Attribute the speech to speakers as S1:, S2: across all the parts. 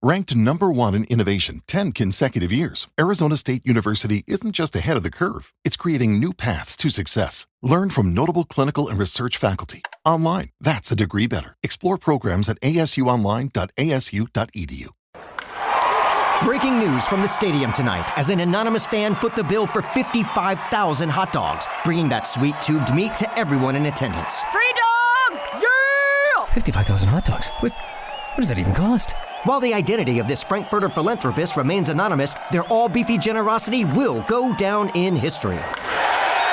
S1: Ranked #1 in innovation 10 consecutive years, Arizona State University isn't just ahead of the curve. It's creating new paths to success. Learn from notable clinical and research faculty. Online, that's a degree better. Explore programs at asuonline.asu.edu.
S2: Breaking news from the stadium tonight as an anonymous fan foot the bill for 55,000 hot dogs, bringing that sweet tubed meat to everyone in attendance.
S3: Free dogs! Yeah!
S2: 55,000 hot dogs? What does that even cost? While the identity of this Frankfurter philanthropist remains anonymous, their all-beefy generosity will go down in history.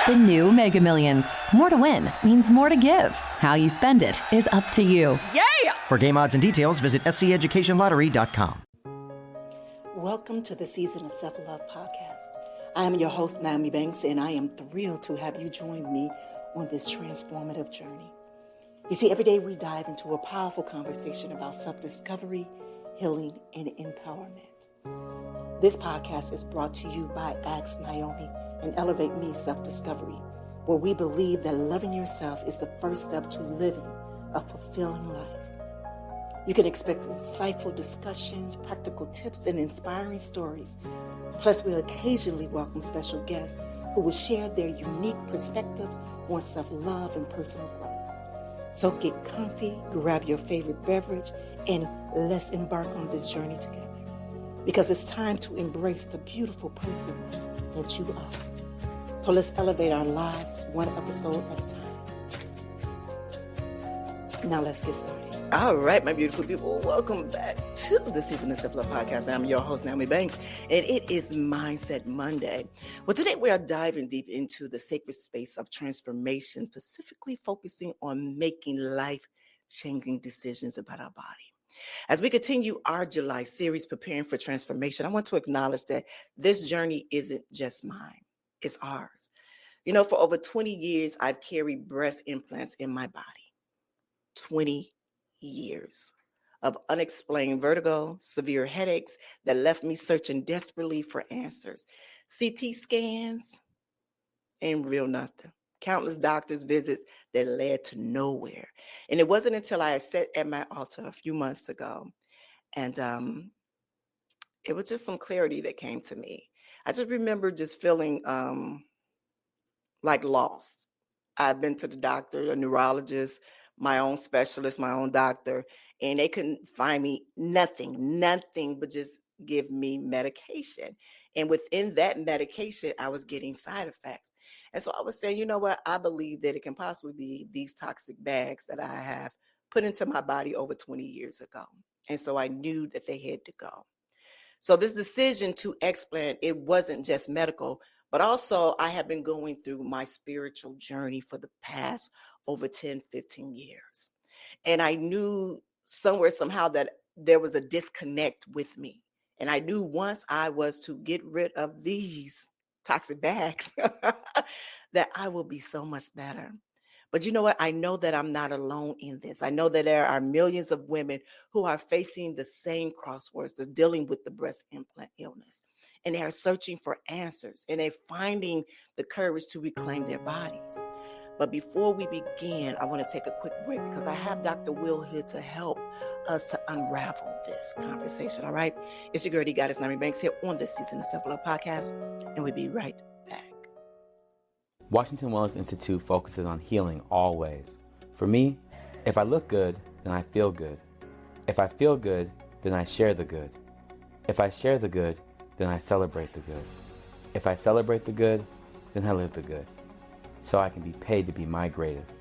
S3: The new Mega Millions. More to win means more to give. How you spend it is up to you. Yeah!
S2: For game odds and details, visit sceducationlottery.com.
S4: Welcome to the Season of Self-Love podcast. I am your host, Nyomi Banks, and I am thrilled to have you join me on this transformative journey. You see, every day we dive into a powerful conversation about self-discovery, healing, and empowerment. This podcast is brought to you by Ask Nyomi and Elevate Me Self-Discovery, where we believe that loving yourself is the first step to living a fulfilling life. You can expect insightful discussions, practical tips, and inspiring stories. Plus, we'll occasionally welcome special guests who will share their unique perspectives on self-love and personal growth. So get comfy, grab your favorite beverage, and let's embark on this journey together. Because it's time to embrace the beautiful person that you are. So let's elevate our lives one episode at a time. Now let's get started. All right, my beautiful people, welcome back to the Season of Self-Love podcast. I'm your host, Nyomi Banks, and it is Mindset Monday. Well, today we are diving deep into the sacred space of transformation, specifically focusing on making life-changing decisions about our body. As we continue our July series, Preparing for Transformation, I want to acknowledge that this journey isn't just mine, it's ours. You know, for over 20 years, I've carried breast implants in my body. 20 years of unexplained vertigo, severe headaches that left me searching desperately for answers. CT scans, ain't real nothing. Countless doctor's visits that led to nowhere. And it wasn't until I sat at my altar a few months ago, and it was just some clarity that came to me. I just remember just feeling like lost. I've been to the doctor, a neurologist, my own specialist, my own doctor, and they couldn't find me nothing but just give me medication. And within that medication, I was getting side effects. And so I was saying, you know what? I believe that it can possibly be these toxic bags that I have put into my body over 20 years ago. And so I knew that they had to go. So this decision to explant, it wasn't just medical, but also I have been going through my spiritual journey for the past over 10, 15 years. And I knew somewhere, somehow, that there was a disconnect with me. And I knew once I was to get rid of these toxic bags, that I will be so much better. But you know what? I know that I'm not alone in this. I know that there are millions of women who are facing the same crosswords, that's dealing with the breast implant illness. And they are searching for answers, and they're finding the courage to reclaim their bodies. But before we begin, I want to take a quick break because I have Dr. Will here to help us to unravel this conversation, all right? It's your girl, Goddess Nyomi Banks, here on this Season of Self-Love podcast, and we'll be right back.
S5: Washington Wellness Institute focuses on healing always. For me, if I look good, then I feel good. If I feel good, then I share the good. If I share the good, then I celebrate the good. If I celebrate the good, then I live the good. So I can be paid to be my greatest.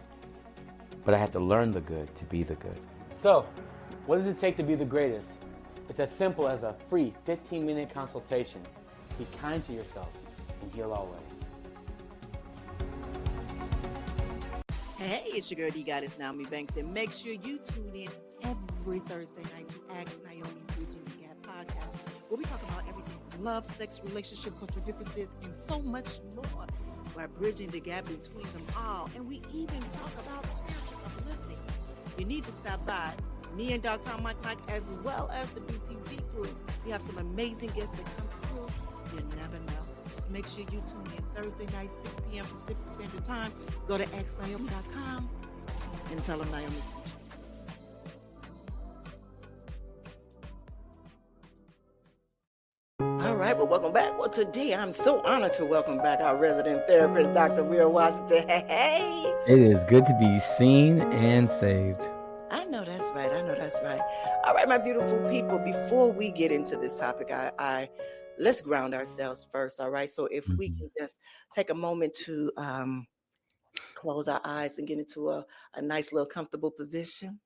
S5: But I have to learn the good to be the good.
S6: So, what does it take to be the greatest? It's as simple as a free 15-minute consultation. Be kind to yourself and heal always.
S4: Hey, it's your girl, Goddess Nyomi Banks, and make sure you tune in every Thursday night to Ask Nyomi Bridging the Gap podcast, where we talk about everything from love, sex, relationship, cultural differences, and so much more. We're bridging the gap between them all, and we even talk about spiritual uplifting. You need to stop by. Me and Dr. Mike, as well as the BTG crew. We have some amazing guests that come through. You never know. Just make sure you tune in Thursday night, 6 p.m. Pacific Standard Time. Go to AskNyomi.com and tell them Nyomi sent you. All right, well, welcome back. Well, today I'm so honored to welcome back our resident therapist, Dr. Will Washington. Hey.
S7: It is good to be seen and saved.
S4: I know that's right. All right, my beautiful people, before we get into this topic, I let's ground ourselves first. All right. So if we can just take a moment to close our eyes and get into a nice little comfortable position.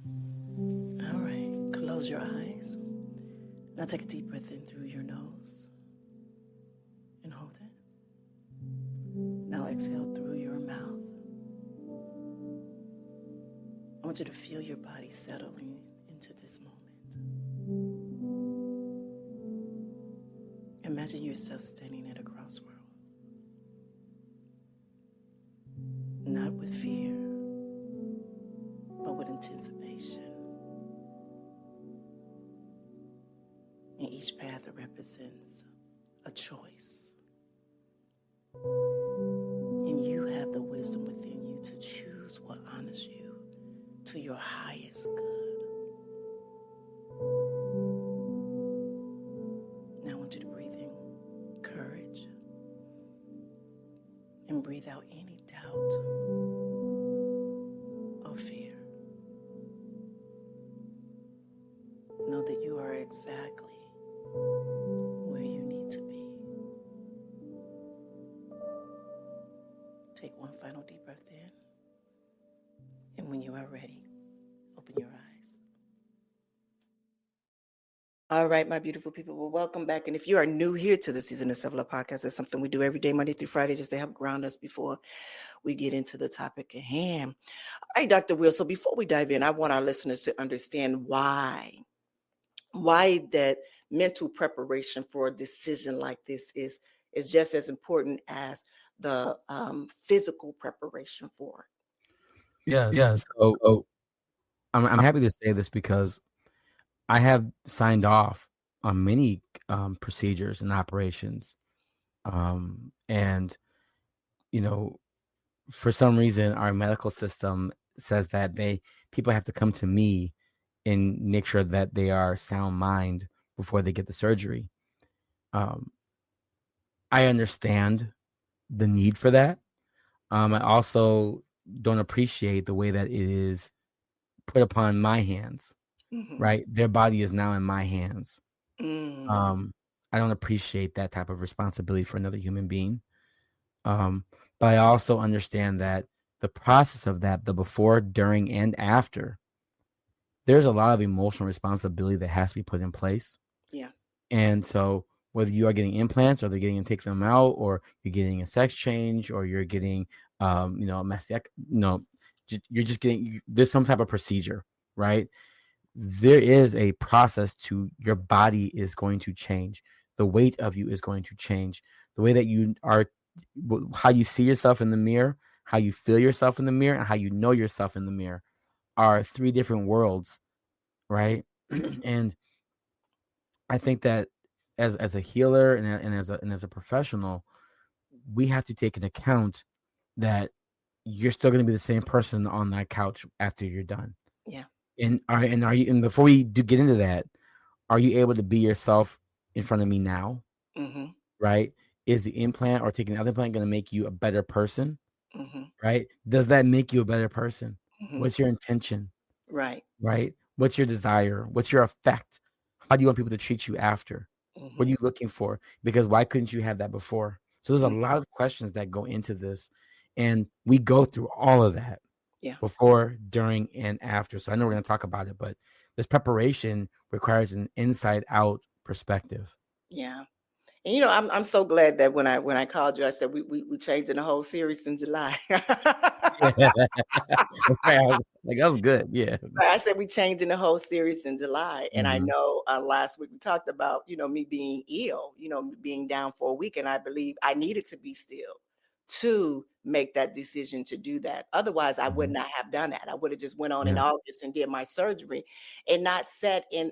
S4: All right. Close your eyes. Now take a deep breath in through your nose and hold it. Now exhale through your mouth. I want you to feel your body settling into this moment. Imagine yourself standing at a crossroads. Not with fear, but with anticipation. And each path represents a choice. And you have the wisdom within you to choose what honors you to your highest good. Now I want you to breathe in courage and breathe out any doubt or fear. Know that you are exactly where you need to be. Take one final deep breath in. And when you are ready, open your eyes. All right, my beautiful people, well, welcome back. And if you are new here to the Season of Self-Love podcast, it's something we do every day, Monday through Friday, just to help ground us before we get into the topic at hand. All right, Dr. Will, so before we dive in, I want our listeners to understand why that mental preparation for a decision like this is just as important as the physical preparation for it.
S7: Yes. So I'm happy to say this because I have signed off on many procedures and operations. And, for some reason, our medical system says that people have to come to me and make sure that they are sound mind before they get the surgery. I understand the need for that. I also don't appreciate the way that it is put upon my hands, right? Their body is now in my hands. I don't appreciate that type of responsibility for another human being. But I also understand that the process of that, the before, during, and after, there's a lot of emotional responsibility that has to be put in place.
S4: Yeah.
S7: And so whether you are getting implants or they're getting to take them out, or you're getting a sex change, or you're getting, a mastectomy, you're just getting, there's some type of procedure, right? There is a process to your body is going to change. The weight of you is going to change. The way that you are, how you see yourself in the mirror, how you feel yourself in the mirror, and how you know yourself in the mirror are three different worlds, right? And I think that as a healer and as a professional, we have to take into account that you're still going to be the same person on that couch after you're done.
S4: Yeah.
S7: And before we do get into that, are you able to be yourself in front of me now? Right? Is the implant or taking the other implant going to make you a better person? Right? Does that make you a better person? What's your intention?
S4: Right.
S7: What's your desire? What's your effect? How do you want people to treat you after? What are you looking for? Because why couldn't you have that before? So there's a lot of questions that go into this, and we go through all of that before, during, and after. So I know we're going to talk about it, but this preparation requires an inside-out perspective.
S4: Yeah. And I'm so glad that when I called you, I said we changing the whole series in July.
S7: Like, that was good. Yeah.
S4: I said we changing the whole series in July. And I know last week we talked about, me being ill, being down for a week. And I believe I needed to be still to make that decision to do that. Otherwise, I would not have done that. I would have just went on in August and did my surgery and not sat and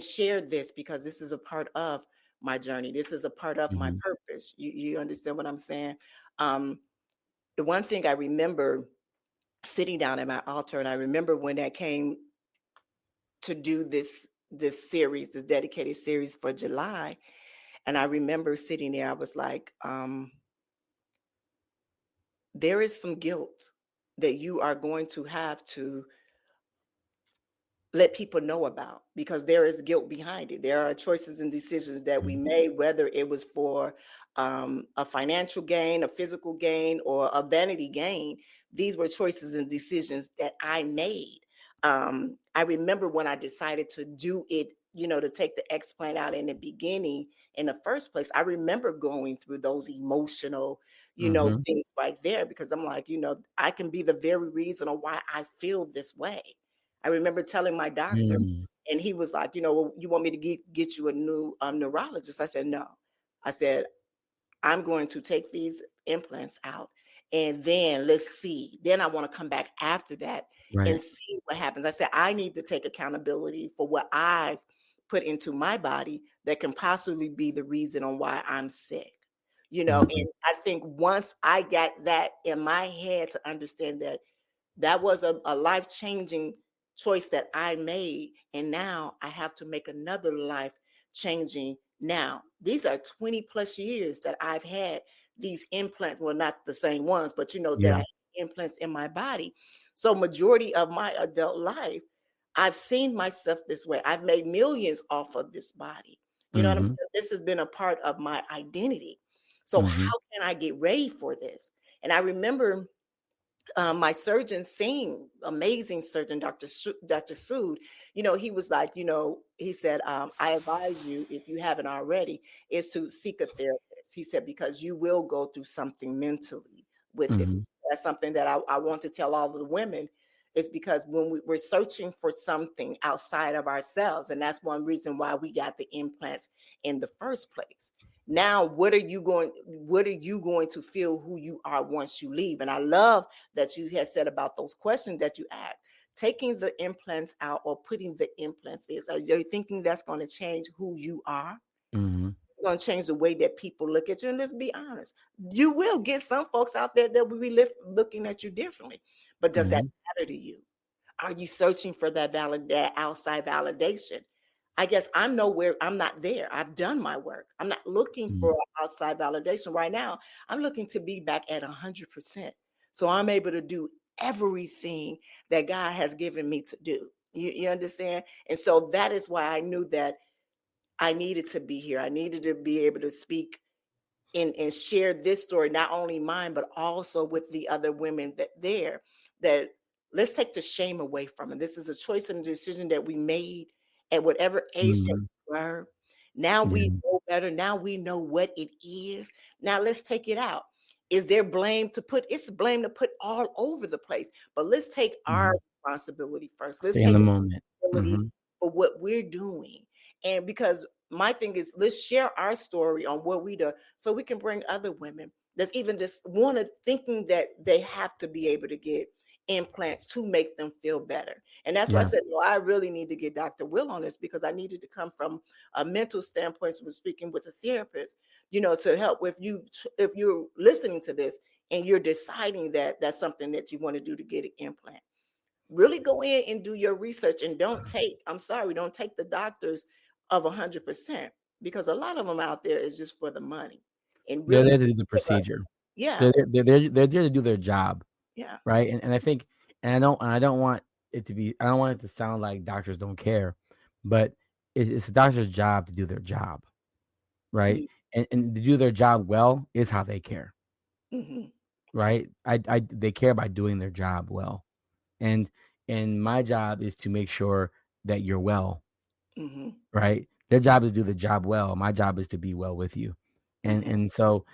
S4: shared this, because this is a part of my journey. This is a part of my purpose. You understand what I'm saying? The one thing I remember sitting down at my altar, and I remember when I came to do this this series, this dedicated series for July. And I remember sitting there, I was like, there is some guilt that you are going to have to let people know about, because there is guilt behind it. There are choices and decisions that we made, whether it was for a financial gain, a physical gain, or a vanity gain. These were choices and decisions that I made. I remember when I decided to do it, to take the explant out in the beginning, in the first place, I remember going through those emotional, things right there, because I'm like, I can be the very reason of why I feel this way. I remember telling my doctor, and he was like, well, you want me to get you a new neurologist? I said, no. I said, I'm going to take these implants out, and then let's see. Then I want to come back after that and see what happens. I said, I need to take accountability for what I've put into my body that can possibly be the reason on why I'm sick. And I think once I got that in my head to understand that that was a life-changing choice that I made, and now I have to make another life-changing. Now, these are 20 plus years that I've had these implants. Well, not the same ones, but that I have implants in my body. So majority of my adult life, I've seen myself this way. I've made millions off of this body. You know what I'm saying? This has been a part of my identity. So how can I get ready for this? And I remember my surgeon, amazing surgeon, Dr. Sood, he was like, he said, I advise you, if you haven't already, is to seek a therapist. He said, because you will go through something mentally with this. That's something that I want to tell all the women, is because when we're searching for something outside of ourselves, and that's one reason why we got the implants in the first place. Now, what are you going to feel who you are once you leave? And I love that you had said about those questions that you asked. Taking the implants out or putting the implants in, are you thinking that's going to change who you are? It's going to change the way that people look at you. And let's be honest, you will get some folks out there that will be looking at you differently. But does that matter to you? Are you searching for that outside validation? I guess I'm not there. I've done my work. I'm not looking for outside validation right now. I'm looking to be back at 100%. So I'm able to do everything that God has given me to do. You understand? And so that is why I knew that I needed to be here. I needed to be able to speak and share this story, not only mine, but also with the other women that let's take the shame away from it. This is a choice and a decision that we made at whatever age that we were. Now we know better. Now we know what it is. Now let's take it out. Is there blame to put? It's blame to put all over the place. But let's take our responsibility first. Let's
S7: Stay
S4: take
S7: in the moment
S4: responsibility for what we're doing. And because my thing is, let's share our story on what we do, so we can bring other women that's even just thinking that they have to be able to get implants to make them feel better. And that's why I said, no, I really need to get Dr. Will on this, because I needed to come from a mental standpoint. So we're speaking with a therapist, to help with you. If you're listening to this and you're deciding that that's something that you want to do to get an implant, really go in and do your research, and don't take the doctors of 100%, because a lot of them out there is just for the money. And
S7: they're
S4: really,
S7: there to do the procedure.
S4: yeah,
S7: They're there to do their job.
S4: yeah,
S7: Right. And I think, and I don't want it to sound like doctors don't care, but it's the doctor's job to do their job. Right. And to do their job well is how they care. Right. They care by doing their job well. And my job is to make sure that you're well. Right. Their job is to do the job well. My job is to be well with you. And so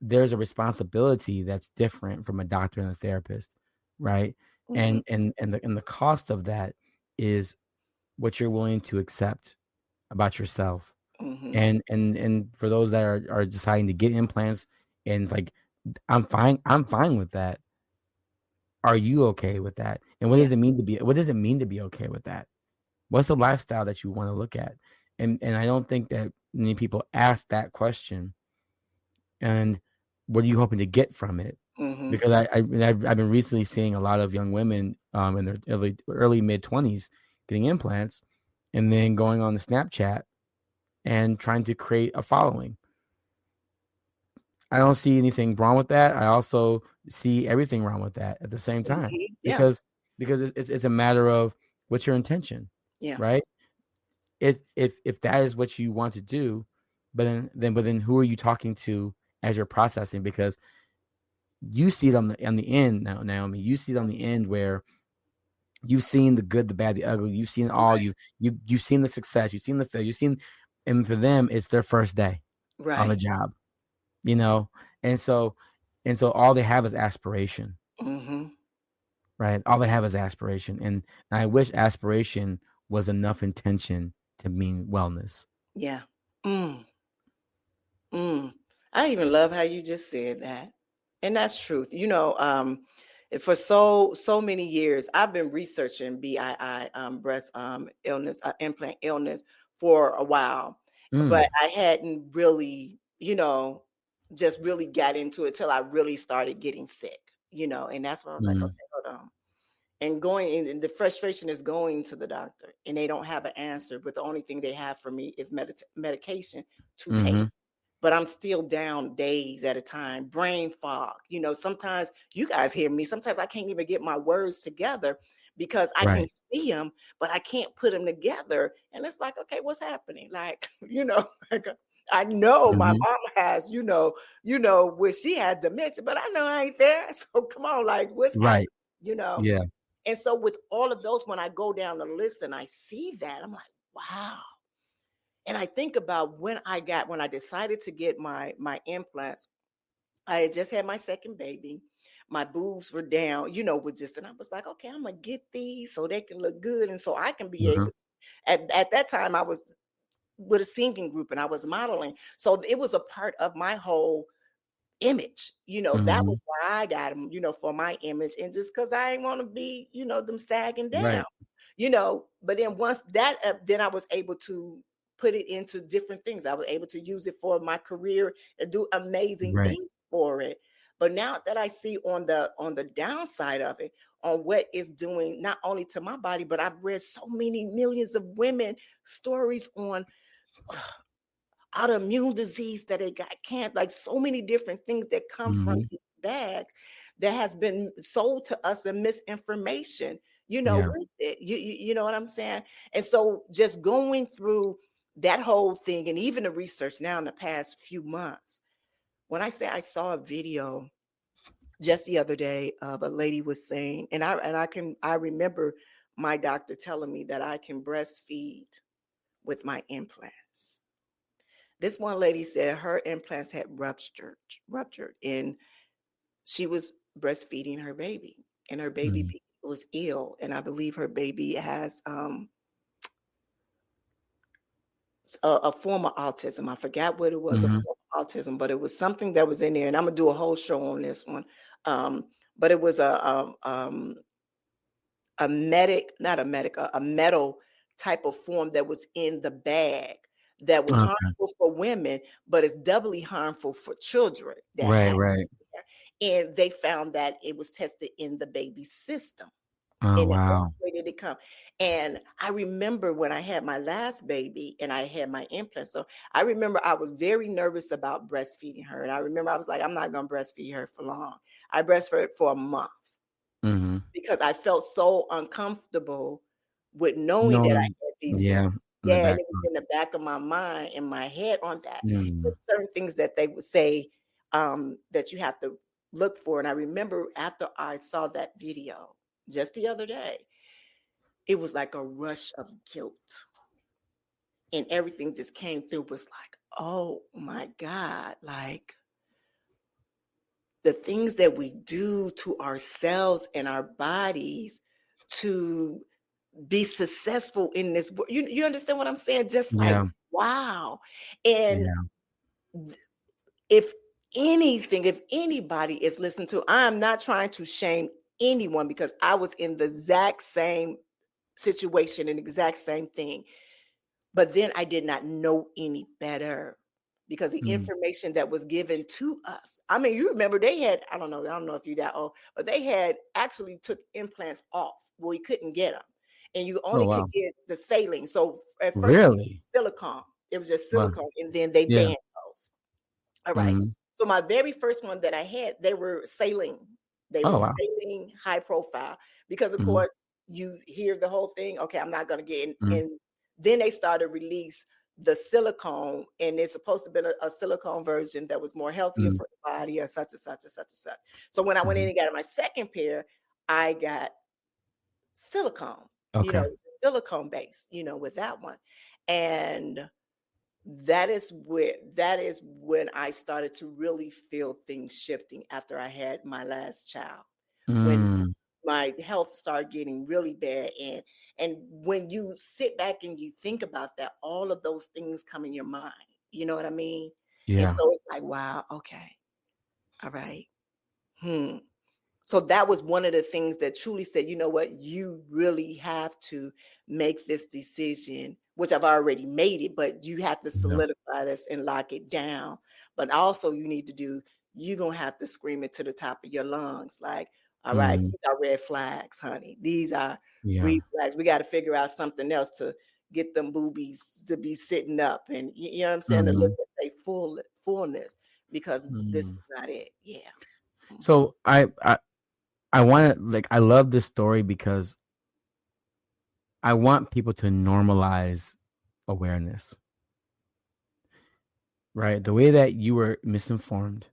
S7: there's a responsibility that's different from a doctor and a therapist. Right. And the cost of that is what you're willing to accept about yourself. And for those that are deciding to get implants, and it's like, I'm fine with that. Are you okay with that? And what does it mean to be okay with that? What's the lifestyle that you want to look at? And I don't think that many people ask that question. And what are you hoping to get from it? Because I've been recently seeing a lot of young women in their early mid-20s getting implants, and then going on the Snapchat and trying to create a following. I don't see anything wrong with that. I also see everything wrong with that at the same time,
S4: Yeah.
S7: because it's a matter of what's your intention,
S4: Yeah.
S7: right? If that is what you want to do, but then who are you talking to as you're processing? Because you see it on the end now, Naomi. You see it on the end where you've seen the good, the bad, the ugly. You've seen all.
S4: Right.
S7: You've seen the success. You've seen the failure. You've seen, and for them, it's their first day on the
S4: Right.
S7: job. And so all they have is aspiration,
S4: Mm-hmm.
S7: right? All they have is aspiration, and I wish aspiration was enough intention to mean wellness.
S4: Yeah. Mm. I even love how you just said that. And that's truth. For so many years, I've been researching BII, breast illness, implant illness for a while, but I hadn't really, just really got into it till I really started getting sick, and that's why I was like, okay, hold on. And going in, and the frustration is going to the doctor and they don't have an answer, but the only thing they have for me is medication to take. But I'm still down days at a time, brain fog. Sometimes you guys hear me. Sometimes I can't even get my words together because I can see them, but I can't put them together. And it's like, okay, what's happening? Like, like I know my mom has, where she had dementia, but I know I ain't there. So come on, like what's happening?
S7: Yeah.
S4: And so with all of those, when I go down the list and I see that, I'm like, wow. And I think about when I decided to get my implants. I had just had my second baby. My boobs were down, and I was like, okay, I'm gonna get these so they can look good, and so I can be able. At that time, I was with a singing group and I was modeling, so it was a part of my whole image. That was why I got them, for my image, and just because I didn't want to be, them sagging down, But then once that, then I was able to put it into different things. I was able to use it for my career and do amazing things for it. But now that I see on the downside of it, on what it's doing not only to my body, but I've read so many millions of women stories on autoimmune disease that they got cancer, like so many different things that come from these bags that has been sold to us in misinformation, with it. You know what I'm saying? And so just going through that whole thing and even the research now in the past few months, when I say I saw a video just the other day of a lady was saying, and I remember my doctor telling me that I can breastfeed with my implants. This one lady said her implants had ruptured, and she was breastfeeding her baby, and her baby was ill, and I believe her baby has a form of autism. I forgot what it was, a form of autism, but it was something that was in there, and I'm gonna do a whole show on this one. But it was a metal type of form that was in the bag that was harmful for women, but it's doubly harmful for children that have it. And they found that it was tested in the baby's system.
S7: Oh,
S4: and
S7: wow.
S4: where did it come? And I remember when I had my last baby and I had my implant. So I remember I was very nervous about breastfeeding her. And I remember I was like, I'm not going to breastfeed her for long. I breastfed for a month because I felt so uncomfortable with knowing that I had these. And it was in the back of my mind, in my head on that. There's certain things that they would say that you have to look for. And I remember after I saw that video just the other day, it was like a rush of guilt. And everything just came through, was like, oh my God, like the things that we do to ourselves and our bodies to be successful in this world. You understand what I'm saying? Just like, wow. And if anybody is listening to, I'm not trying to shame anyone because I was in the exact same situation and exact same thing. But then I did not know any better because the information that was given to us. I mean, you remember they had, I don't know if you're that old, but they had actually took implants off. Well, we couldn't get them. and you
S7: Oh
S4: only
S7: wow.
S4: could get the saline. So at first it was
S7: Really?
S4: silicone. It was just
S7: Wow.
S4: silicone, and then they
S7: Yeah.
S4: banned those. All right.
S7: Mhm.
S4: So my very first one that I had, they were saline. They were
S7: Oh wow.
S4: saline, high profile, because of
S7: Mhm.
S4: course you hear the whole thing. Okay, I'm not going to get in.
S7: Mhm.
S4: And then they started release the silicone, and it's supposed to be a silicone version that was more healthier
S7: Mhm.
S4: for the body, or such and such and such and such. So when I went in
S7: Mhm.
S4: and got my second pair, I got silicone,
S7: Okay.
S4: silicone base, with that one. And that is when I started to really feel things shifting after I had my last child. When
S7: Mm.
S4: my health started getting really bad, and when you sit back and you think about that, all of those things come in your mind. You know what I mean? And
S7: Yeah.
S4: so it's like, wow, okay, all right. Hmm. So that was one of the things that truly said, you know what, you really have to make this decision, which I've already made it, but you have to
S7: Yeah.
S4: solidify this and lock it down. But also you need to you're going to have to scream it to the top of your lungs. Like, all right,
S7: Mhm.
S4: these are red flags, honey. These are
S7: Yeah.
S4: red flags. We got to figure out something else to get them boobies to be sitting up. And you know what I'm saying? To look
S7: Mhm.
S4: at their fullness, because this is
S7: Mm.
S4: not it. Yeah.
S7: So I want to like I love this story because I want people to normalize awareness, right? The way that you were misinformed,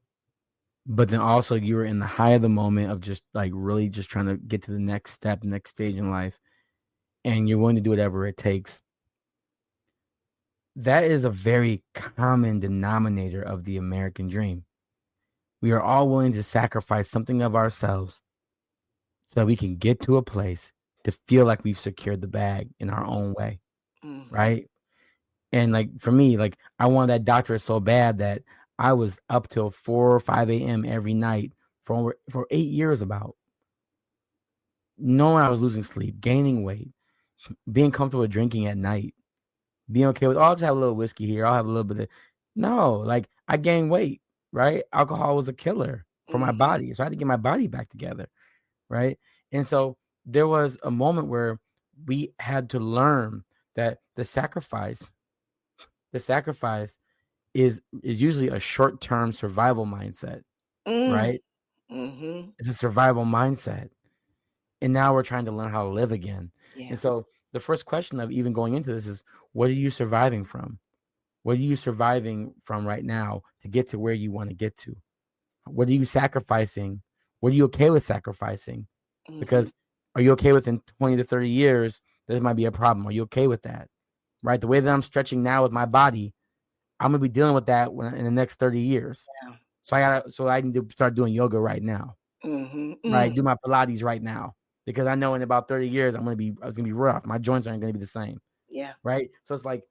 S7: but then also you were in the high of the moment of just like really just trying to get to the next step, next stage in life, and you're willing to do whatever it takes. That is a very common denominator of the American dream. We are all willing to sacrifice something of ourselves so that we can get to a place to feel like we've secured the bag in our own way,
S4: Mhm.
S7: right? And like for me, like I wanted that doctorate so bad that I was up till 4 or 5 a.m. every night for 8 years about knowing I was losing sleep, gaining weight, being comfortable with drinking at night, being okay with, oh, I'll just have a little whiskey here. I'll have a little bit of, no, like I gained weight, right? Alcohol was a killer for my
S4: Mhm.
S7: body. So I had to get my body back together, right? And so there was a moment where we had to learn that the sacrifice is usually a short-term survival mindset,
S4: Mm.
S7: right?
S4: Mhm.
S7: It's a survival mindset. And now we're trying to learn how to live again.
S4: Yeah.
S7: And so the first question of even going into this is, what are you surviving from? What are you surviving from right now to get to where you want to get to? What are you sacrificing? What are you okay with sacrificing?
S4: Mhm.
S7: Because are you okay with in 20 to 30 years, there might be a problem? Are you okay with that? Right? The way that I'm stretching now with my body, I'm gonna be dealing with that in the next 30 years.
S4: Yeah.
S7: So I need to start doing yoga right now.
S4: Mhm.
S7: Right?
S4: Mm.
S7: Do my Pilates right now. Because I know in about 30 years I was gonna be rough. My joints aren't gonna be the same.
S4: Yeah.
S7: Right. So it's like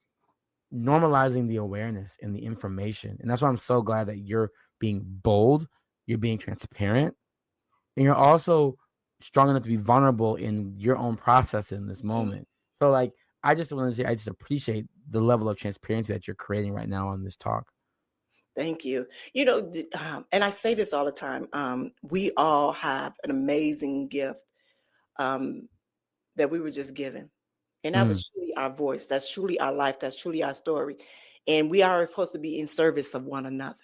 S7: normalizing the awareness and the information. And that's why I'm so glad that you're being bold, you're being transparent, and you're also strong enough to be vulnerable in your own process in this
S4: Mm.
S7: moment. So like I just want to say I just appreciate the level of transparency that you're creating right now on this talk.
S4: Thank you. And I say this all the time. We all have an amazing gift um, that we were just given. And that
S7: Mm,
S4: was truly our voice. That's truly our life. That's truly our story. And we are supposed to be in service of one another.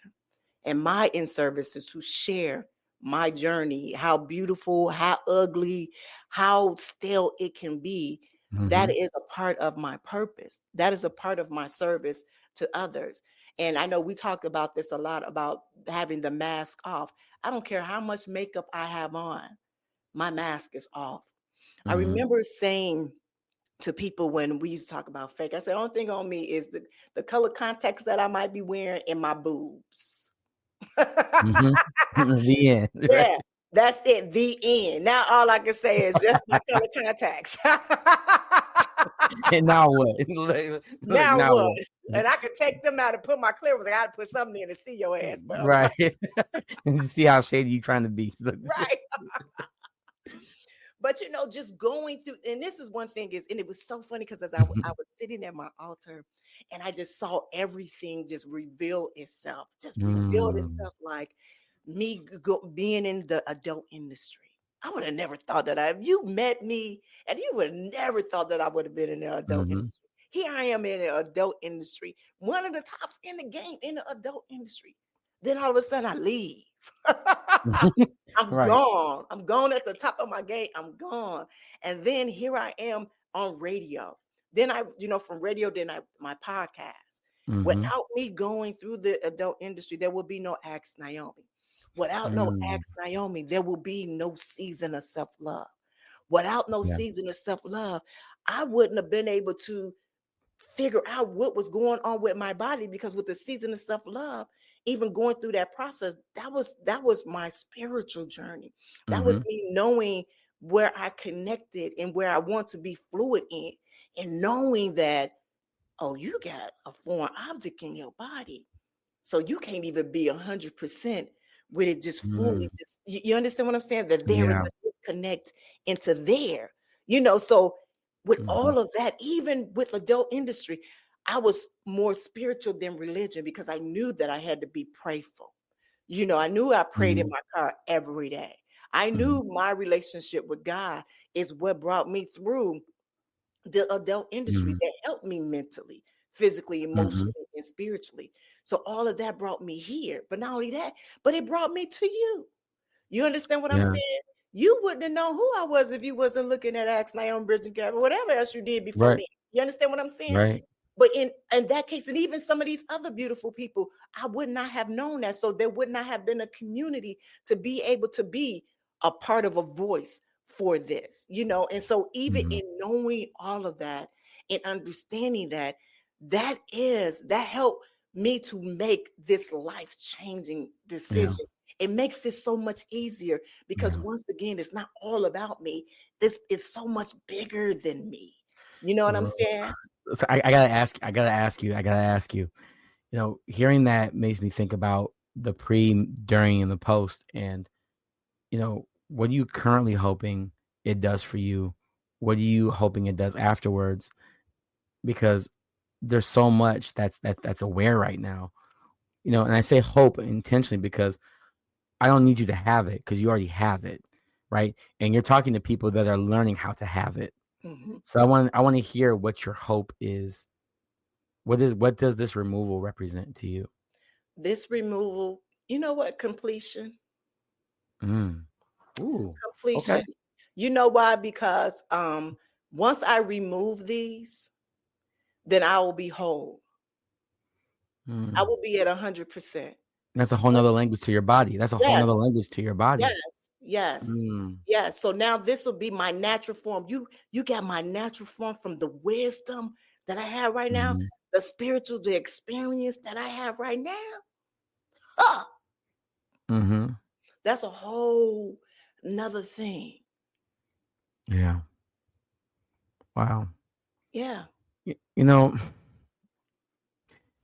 S4: And my in service is to share my journey, how beautiful, how ugly, how still it can be. That
S7: mhm,
S4: is a part of my purpose. That is a part of my service to others. And I know we talk about this a lot about having the mask off. I don't care how much makeup I have on, my mask is off. I
S7: mhm.
S4: remember saying to people when we used to talk about fake, I said, the only thing on me is the color contacts that I might be wearing and my boobs.
S7: Mhm. The end, right?
S4: Yeah, that's it. The end. Now all I can say is just my color contacts.
S7: And now what? Like
S4: Now
S7: now
S4: what?
S7: what?
S4: And I could take them out and put my clear ones. I got to put something in to see your ass. But otherwise,
S7: Right. And see how shady you trying to be.
S4: right. But just going through, and this is one thing is, and it was so funny because as I was sitting at my altar, and I just saw everything just reveal itself,
S7: Mm,
S4: like me being in the adult industry. I would have never thought that if you met me and you would have never thought that I would have been in the adult
S7: Mm-hmm.
S4: industry. Here I am in the adult industry, one of the tops in the game in the adult industry. Then all of a sudden I leave. I'm
S7: Right.
S4: gone. I'm gone at the top of my game. I'm gone. And then here I am on radio. Then from radio, my podcast.
S7: Mm-hmm.
S4: Without me going through the adult industry, there will be no Ask Naomi. Without no Ask Naomi, there will be no season of self-love. Without no
S7: Yeah.
S4: season of self-love, I wouldn't have been able to figure out what was going on with my body, because with the season of self-love, even going through that process, that was my spiritual journey. That was
S7: Mm-hmm.
S4: me knowing where I connected and where I want to be fluid in, and knowing that, oh, you got a foreign object in your body, so you can't even be 100% with it just fully. You understand what I'm saying? That there is
S7: Yeah.
S4: a disconnect into there, so with
S7: Mm-hmm.
S4: all of that, even with adult industry, I was more spiritual than religion, because I knew that I had to be prayerful. I knew I prayed in
S7: Mm-hmm.
S4: my car every day. I knew my relationship with God is what brought me through the adult industry,
S7: Mm-hmm.
S4: that helped me mentally, physically,
S7: Mm-hmm.
S4: emotionally, and spiritually. So all of that brought me here. But not only that, but it brought me to you. You understand what I'm
S7: Yeah.
S4: saying? You wouldn't have known who I was if you wasn't looking at Ask Naomi, Bridge and Gavin, whatever else you did before
S7: Right.
S4: then. You understand what I'm saying?
S7: Right.
S4: But in that case, and even some of these other beautiful people, I would not have known that. So there would not have been a community to be able to be a part of a voice for this, And so even
S7: Mm-hmm.
S4: in knowing all of that and understanding that helped me to make this life-changing
S7: Yeah.
S4: decision. It makes it so much easier, because
S7: Yeah.
S4: once again, it's not all about me. This is so much bigger than me. You know what I'm saying?
S7: So I gotta ask you. Hearing that makes me think about the pre, during, and the post. And what are you currently hoping it does for you? What are you hoping it does afterwards? Because there's so much that's aware right now. And I say hope intentionally because I don't need you to have it, because you already have it, right? And you're talking to people that are learning how to have it.
S4: Mm-hmm.
S7: So I want to hear what your hope is. What does this removal represent to you?
S4: This removal, you know what? Completion.
S7: Ooh,
S4: Completion.
S7: okay.
S4: You know why? Because once I remove these, then I will be whole. I will be at 100%.
S7: That's a whole nother language to your body. That's a whole
S4: Yes,
S7: nother language to your body.
S4: yes. Yes. So now this will be my natural form. You got my natural form from the wisdom that I have right now,
S7: Mm-hmm.
S4: the spiritual, the experience that I have right now. Huh,
S7: Mm-hmm.
S4: that's a whole another thing.
S7: Yeah. Wow.
S4: Yeah.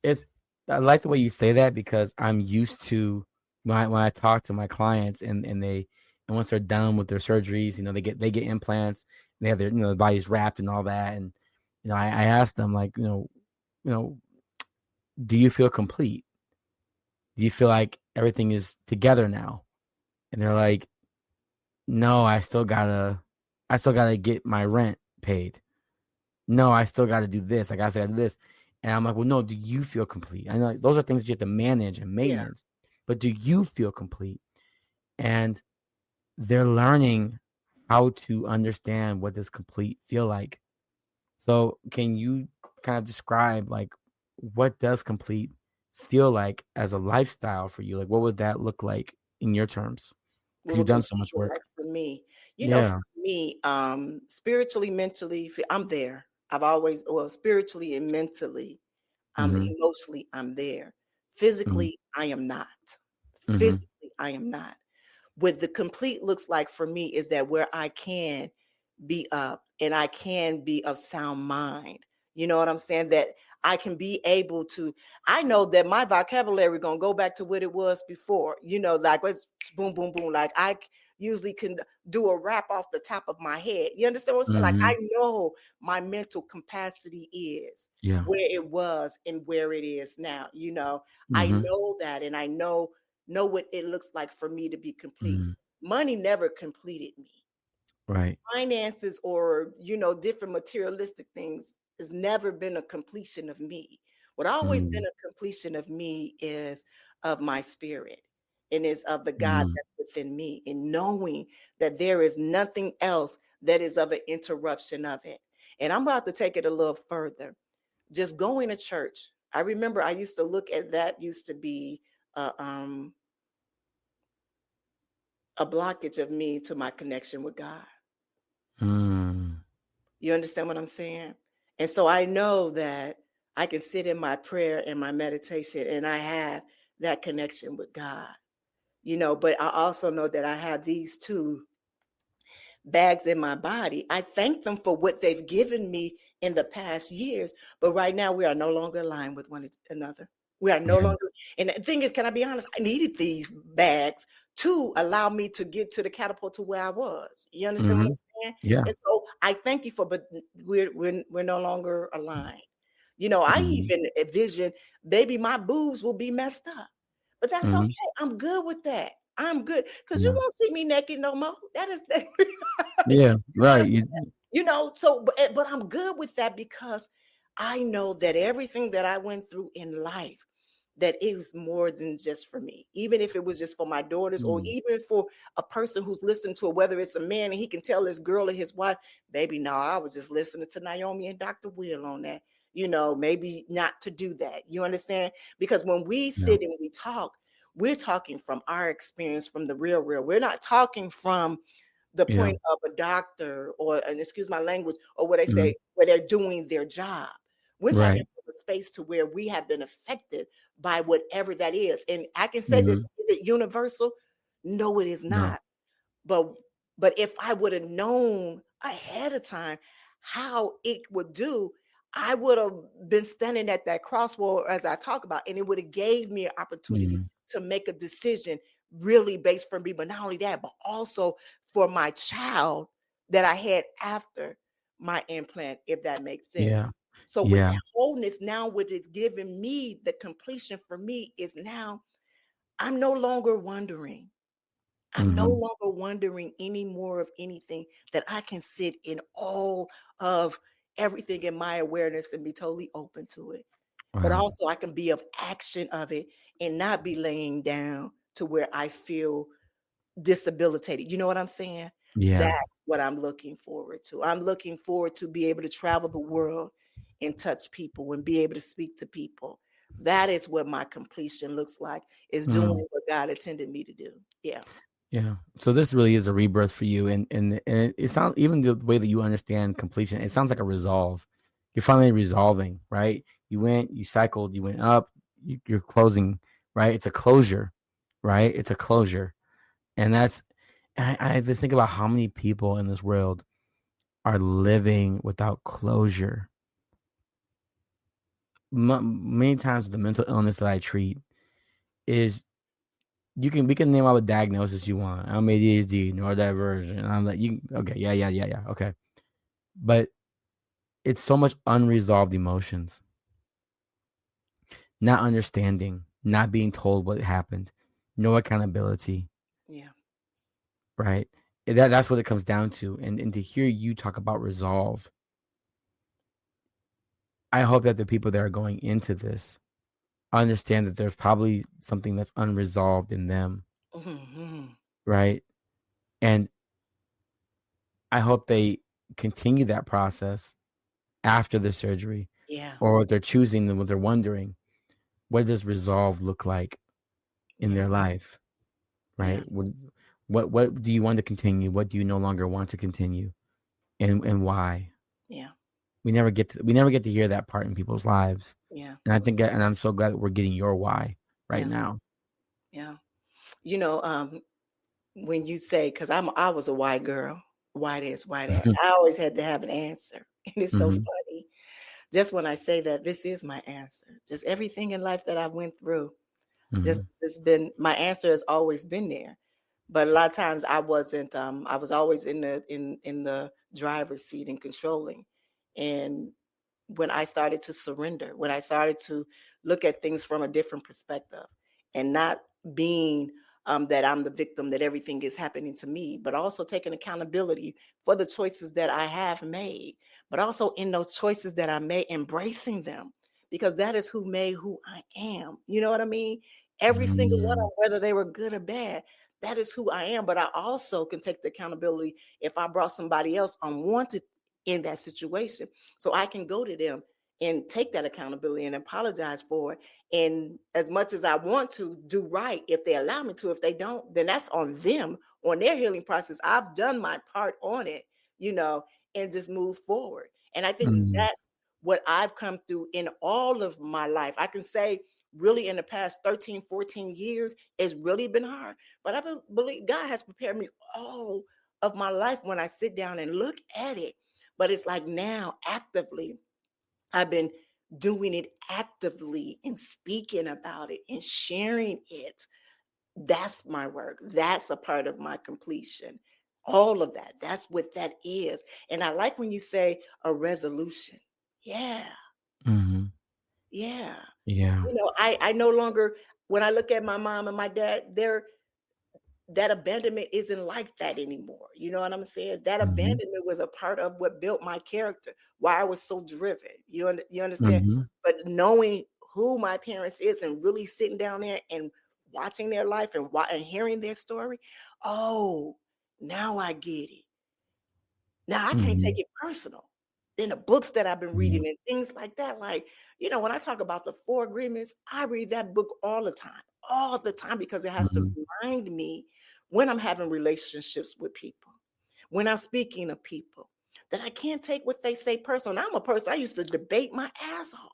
S7: It's I like the way you say that, because I'm used to when I talk to my clients and once they're done with their surgeries, they get implants, and they have their their bodies wrapped and all that, and I ask them, like, do you feel complete? Do you feel like everything is together now? And they're like, no, I still gotta get my rent paid. No, I still gotta do this. I gotta do this. And I'm like, well, no, do you feel complete? I know those are things that you have to manage and
S4: Yeah.
S7: maintenance, but do you feel complete? And they're learning how to understand what does complete feel like. So can you kind of describe, like, what does complete feel like as a lifestyle for you? Like, what would that look like in your terms? Because
S4: What will
S7: you've done so
S4: complete
S7: much
S4: look
S7: work.
S4: like for me?
S7: Yeah.
S4: For me, spiritually, mentally, I'm there. Spiritually and mentally,
S7: Mm-hmm.
S4: emotionally, I'm there.
S7: Mm-hmm.
S4: Physically, I am not.
S7: Mm-hmm.
S4: Physically, I am not. What the complete looks like for me is that where I can be up and I can be of sound mind. You know what I'm saying? That I can be able to, I know that my vocabulary gonna go back to what it was before, like it's boom, boom, boom. Like usually can do a rap off the top of my head. You understand what I'm saying? Like
S7: Mm-hmm.
S4: I know my mental capacity is
S7: Yeah.
S4: where it was and where it is now. I
S7: Mm-hmm.
S4: know that, and I know what it looks like for me to be complete. money never completed me.
S7: Right.
S4: Finances or, different materialistic things has never been a completion of me. What always been
S7: Mm,
S4: a completion of me is of my spirit, and is of the God
S7: mm,
S4: that's within me, and knowing that there is nothing else that is of an interruption of it. And I'm about to take it a little further. Just going to church. I remember I used to look at that used to be a, um, a blockage of me to my connection with God.
S7: mm.
S4: You understand what I'm saying? And so I know that I can sit in my prayer and my meditation and I have that connection with God, but I also know that I have these two bags in my body. I thank them for what they've given me in the past years, but right now we are no longer aligned with one another. We are no
S7: Yeah.
S4: longer, and the thing is, can I be honest? I needed these bags to allow me to get to the catapult to where I was. You understand what
S7: Hmm.
S4: I'm saying?
S7: Yeah.
S4: And so I thank you for, but we're no longer aligned. I
S7: Hmm.
S4: even envision, baby, my boobs will be messed up, but that's
S7: Hmm.
S4: okay. I'm good with that. I'm good because you
S7: Yeah.
S4: won't see me naked no more. That is that.
S7: Yeah.
S4: You know what I'm
S7: Right. You,
S4: saying? So but I'm good with that because I know that everything that I went through in life, that it was more than just for me. Even if it was just for my daughters, or
S7: mm,
S4: even for a person who's listening to it, whether it's a man and he can tell his girl or his wife, baby, no, I was just listening to Naomi and Dr. Will on that. Maybe not to do that. You understand? Because when we
S7: yeah.
S4: sit and we talk, we're talking from our experience, from the real. We're not talking from the
S7: Yeah.
S4: point of a doctor, or, and excuse my language, or what I
S7: Hmm.
S4: say, where they're doing their job. We're talking
S7: Right.
S4: from a space to where we have been affected by whatever that is. And I can say this,
S7: Hmm.
S4: is it universal? No, it is
S7: No.
S4: not. But but if I would have known ahead of time how it would do, I would have been standing at that crossroad as I talk about, and it would have gave me an opportunity
S7: Mm,
S4: to make a decision really based for me, but not only that, but also for my child that I had after my implant, if that makes sense.
S7: yeah.
S4: So with
S7: Yeah.
S4: that wholeness, now what it's giving me, the completion for me is now I'm no longer wondering. I'm no
S7: Hmm.
S4: longer wondering any more of anything, that I can sit in all of everything in my awareness and be totally open to it. But
S7: Wow.
S4: also I can be of action of it and not be laying down to where I feel disabilitated. You know what I'm saying?
S7: Yeah.
S4: That's what I'm looking forward to. I'm looking forward to be able to travel the world and touch people and be able to speak to people. That is what my completion looks like, is doing
S7: Mm,
S4: what God intended me to do. Yeah.
S7: yeah. So this really is a rebirth for you, and it sounds, even the way that you understand completion, it sounds like a resolve. You're finally resolving, right? You went, you cycled, you went up, you're closing, right? It's a closure, right? It's a closure, and I just think about how many people in this world are living without closure. Many times, the mental illness that I treat is, we can name all the diagnoses you want. I'm ADHD, neurodivergent. And I'm like, okay, yeah, okay. But it's so much unresolved emotions, not understanding, not being told what happened, no accountability,
S4: Yeah.
S7: right? That's what it comes down to. And to hear you talk about resolve, I hope that the people that are going into this understand that there's probably something that's unresolved in them,
S4: Mhm.
S7: right? And I hope they continue that process after the surgery,
S4: Yeah.
S7: or what they're choosing, and what they're wondering, what does resolve look like in
S4: Yeah.
S7: their life,
S4: Yeah.
S7: right? What do you want to continue? What do you no longer want to continue, and why?
S4: Yeah.
S7: We never get to hear that part in people's lives,
S4: Yeah.
S7: and and I'm so glad that we're getting your why right
S4: Yeah.
S7: now.
S4: Yeah. You know, when you say, because I was a white girl, white is white ass, I always had to have an answer. And it's so
S7: Hmm.
S4: funny. Just when I say that, this is my answer. Just everything in life that I went through,
S7: Hmm.
S4: just it's been, my answer has always been there. But a lot of times I wasn't, I was always in the driver's seat and controlling. And when I started to surrender, when I started to look at things from a different perspective and not being that I'm the victim, that everything is happening to me, but also taking accountability for the choices that I have made, but also in those choices that I made, embracing them, because that is who made who I am. You know what I mean? Every single one of
S7: Mm,
S4: them, whether they were good or bad, that is who I am. But I also can take the accountability if I brought somebody else unwanted in that situation. So I can go to them and take that accountability and apologize for it. And as much as I want to do right, if they allow me to, if they don't, then that's on them, on their healing process. I've done my part on it, you know, and just move forward. And I think
S7: mm,
S4: that's what I've come through in all of my life. I can say really in the past 13, 14 years, it's really been hard. But I believe God has prepared me all of my life when I sit down and look at it. But it's like now actively, I've been doing it actively and speaking about it and sharing it. That's my work. That's a part of my completion. All of that. That's what that is. And I like when you say a resolution. Yeah.
S7: mhm.
S4: Yeah.
S7: Yeah.
S4: You know, I no longer, when I look at my mom and my dad, that abandonment isn't like that anymore. You know what I'm saying? That
S7: Mhm,
S4: abandonment was a part of what built my character, why I was so driven. You understand?
S7: mhm,
S4: But knowing who my parents is and really sitting down there and watching their life and hearing their story, oh, now I get it. Now I can't take
S7: mhm,
S4: it personal. In the books that I've been
S7: mhm,
S4: reading and things like that, like, you know, when I talk about the four agreements, I read that book all the time, because it has to
S7: mhm,
S4: remind me when I'm having relationships with people, when I'm speaking to people, that I can't take what they say personal. I'm a person, I used to debate my ass off,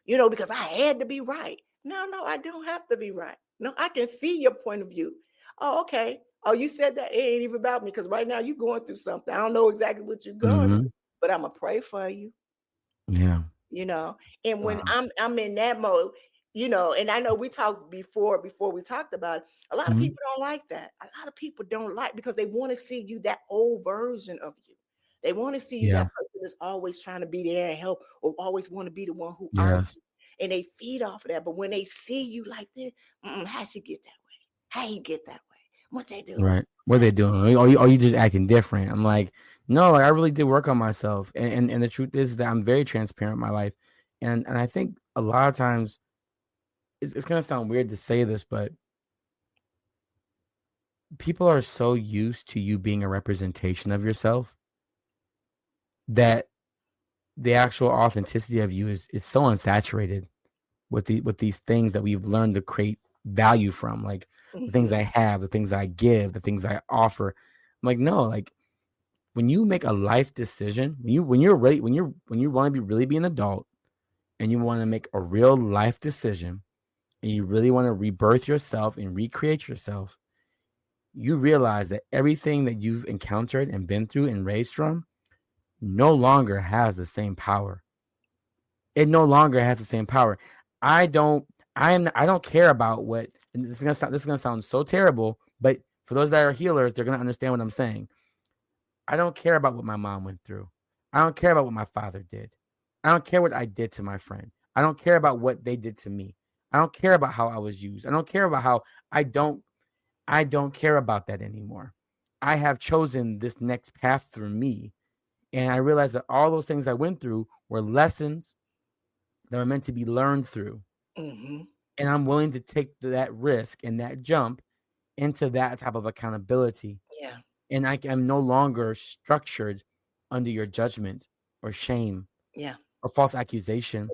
S4: you know, because I had to be right. No, I don't have to be right. No, I can see your point of view. Oh, okay. Oh, you said that, it ain't even about me, because right now you're going through something. I don't know exactly what you're going through,
S7: mhm.
S4: but I'm gonna pray for you,
S7: Yeah.
S4: you know. And when
S7: Wow.
S4: I'm in that mode, you know, and I know we talked before we talked about it, a lot of
S7: Mhm.
S4: people don't like that. A lot of people don't like, because they want to see you, that old version of you. They want to see you,
S7: Yeah.
S4: that person that's always trying to be there and help, or always want to be the one who argues,
S7: Yes.
S4: and they feed off of that. But when they see you like this, how she get that way? How you get that way? What they doing?
S7: Right. What are they doing? Are you just acting different? I'm like, no, like I really did work on myself. And the truth is that I'm very transparent in my life. And I think a lot of times it's gonna sound weird to say this, but people are so used to you being a representation of yourself that the actual authenticity of you is so unsaturated with these things that we've learned to create value from, like the things
S4: Hmm.
S7: I have, the things I give, the things I offer. I'm like, no, like when you make a life decision, when you want to be an adult and you want to make a real life decision and you really want to rebirth yourself and recreate yourself, you realize that everything that you've encountered and been through and raised from no longer has the same power. It no longer has the same power. I don't I don't care about what, and this is gonna sound so terrible, but for those that are healers, they're gonna understand what I'm saying. I don't care about what my mom went through. I don't care about what my father did. I don't care what I did to my friend. I don't care about what they did to me. I don't care about how I was used. I don't care about how I don't I don't care about that anymore. I have chosen this next path through me. And I realized that all those things I went through were lessons that are meant to be learned through.
S4: Hmm.
S7: And I'm willing to take that risk and that jump into that type of accountability.
S4: Yeah,
S7: And I am no longer structured under your judgment or shame
S4: yeah.
S7: or false accusation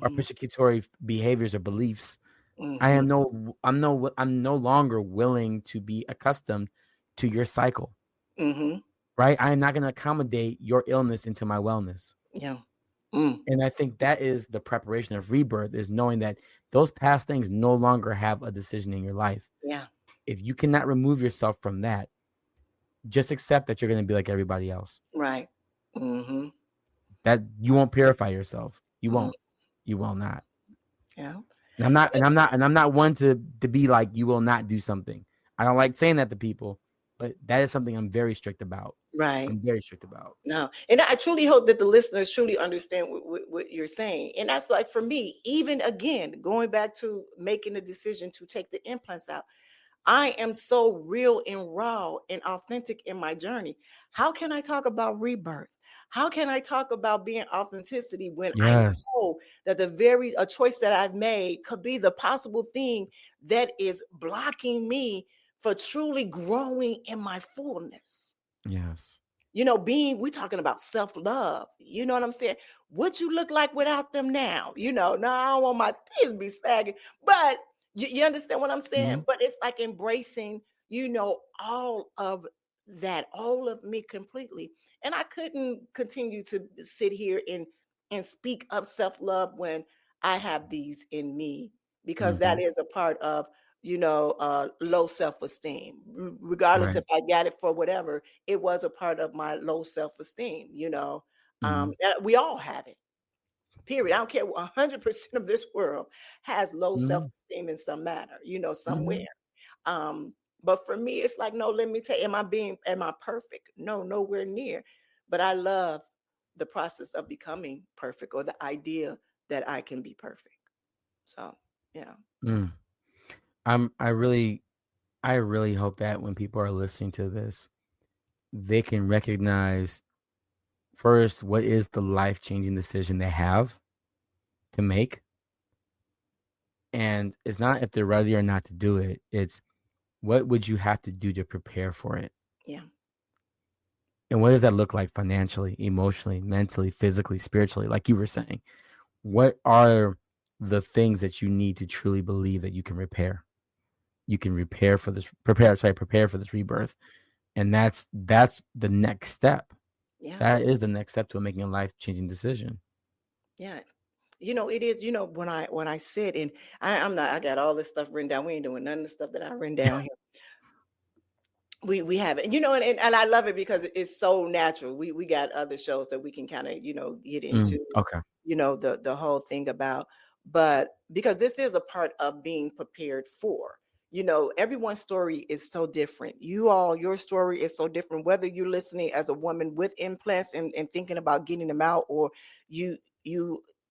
S7: or
S4: Hmm.
S7: persecutory behaviors or beliefs.
S4: Hmm.
S7: I'm no longer willing to be accustomed to your cycle,
S4: Hmm.
S7: right? I am not going to accommodate your illness into my wellness.
S4: Yeah. Mm.
S7: And I think that is the preparation of rebirth, is knowing that those past things no longer have a decision in your life.
S4: Yeah.
S7: If you cannot remove yourself from that, just accept that you're going to be like everybody else.
S4: Right. Hmm.
S7: That you won't purify yourself. You
S4: Mm.
S7: won't. You will not.
S4: Yeah.
S7: And I'm not one to be like you will not do something. I don't like saying that to people, but that is something I'm very strict about.
S4: Right.
S7: I'm very strict about.
S4: No, and I truly hope that the listeners truly understand what you're saying. And that's like for me, even again, going back to making the decision to take the implants out, I am so real and raw and authentic in my journey. How can I talk about rebirth? How can I talk about being authenticity when I
S7: Yes.
S4: know that a choice that I've made could be the possible thing that is blocking me for truly growing in my fullness?
S7: Yes.
S4: We talking about self-love. You know what I'm saying? What you look like without them now? No, I don't want my teeth to be sagging, but you understand what I'm saying?
S7: Mhm.
S4: But it's like embracing, all of that, all of me completely. And I couldn't continue to sit here and speak of self-love when I have these in me, because that
S7: Mhm.
S4: is a part of, low self-esteem. Regardless
S7: Right.
S4: if I got it for whatever, it was a part of my low self-esteem.
S7: Mhm.
S4: We all have it. Period. I don't care. 100% of this world has low
S7: Mhm.
S4: self-esteem in some manner, somewhere.
S7: Mhm.
S4: Um, but for me, it's like, no, let me tell you, am I perfect? No, nowhere near. But I love the process of becoming perfect, or the idea that I can be perfect. So, yeah.
S7: Mm. I'm I really hope that when people are listening to this, they can recognize first what is the life-changing decision they have to make. And it's not if they're ready or not to do it. It's what would you have to do to prepare for it?
S4: Yeah.
S7: And what does that look like financially, emotionally, mentally, physically, spiritually? Like you were saying, what are the things that you need to truly believe that you can repair? You can prepare for this rebirth. And that's the next step.
S4: Yeah.
S7: That is the next step to making a life-changing decision.
S4: Yeah. It is, when I sit and I got all this stuff written down. We ain't doing none of the stuff that I written down here. We have it, and I love it because it's so natural. We got other shows that we can kind of, get into,
S7: Okay.
S4: the whole thing about, but because this is a part of being prepared for, everyone's story is so different. Your story is so different, whether you're listening as a woman with implants and thinking about getting them out, or you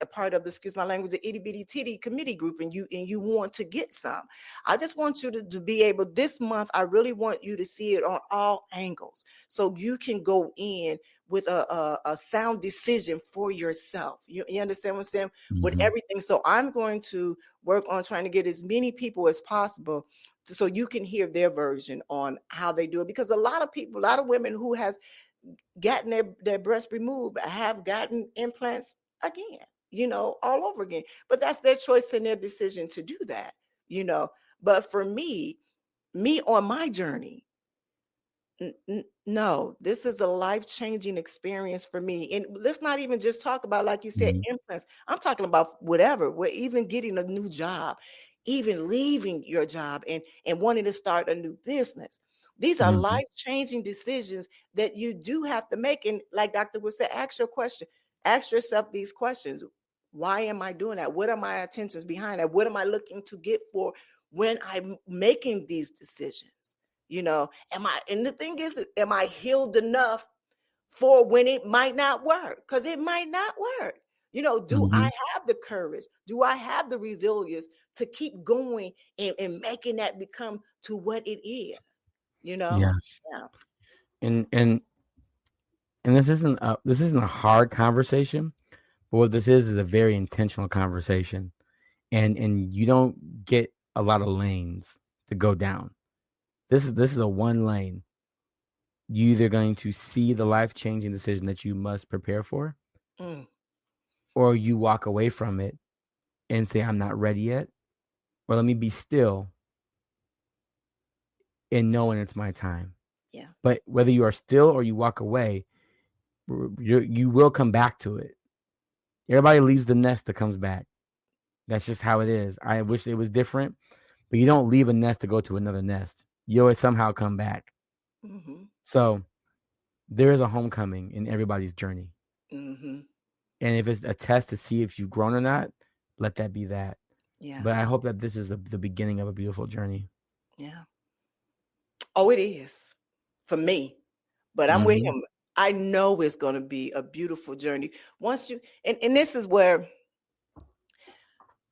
S4: a part of the, excuse my language, the itty bitty titty committee group, and you want to get some. I just want you to be able, this month, I really want you to see it on all angles, so you can go in with a sound decision for yourself. You understand what I'm saying? With
S7: Mhm.
S4: everything. So I'm going to work on trying to get as many people as possible so you can hear their version on how they do it. Because a lot of women who has gotten their breast removed have gotten implants again, all over again. But that's their choice and their decision to do that, you know. But for me on my journey, no, this is a life-changing experience for me. And let's not even just talk about, like you said,
S7: Mhm.
S4: implants. I'm talking about whatever. We're even getting a new job, even leaving your job and wanting to start a new business. These are
S7: Mhm.
S4: life-changing decisions that you do have to make. And like Dr. would say, ask your question. Ask yourself these questions. Why am I doing that? What are my intentions behind that? What am I looking to get for when I'm making these decisions? And the thing is, am I healed enough for when it might not work? Because it might not work. Do I
S7: Mhm.
S4: have the courage? Do I have the resilience to keep going and making that become to what it is?
S7: Yes.
S4: Yeah.
S7: And and and this isn't a hard conversation, but what this is a very intentional conversation. And you don't get a lot of lanes to go down. This is a one lane. You either going to see the life-changing decision that you must prepare for,
S4: Mm,
S7: or you walk away from it and say, I'm not ready yet, or let me be still and know when it's my time.
S4: yeah.
S7: But whether you are still or you walk away, you will come back to it. Everybody leaves the nest that comes back. That's just how it is. I wish it was different, but you don't leave a nest to go to another nest. You always somehow come back.
S4: Mm-hmm.
S7: So there is a homecoming in everybody's journey.
S4: Mm-hmm.
S7: And if it's a test to see if you've grown or not, let that be that.
S4: Yeah.
S7: But I hope that this is the beginning of a beautiful journey.
S4: Yeah. Oh, it is for me. But I'm with
S7: Mhm.
S4: him. I know it's going to be a beautiful journey. Once you, and this is where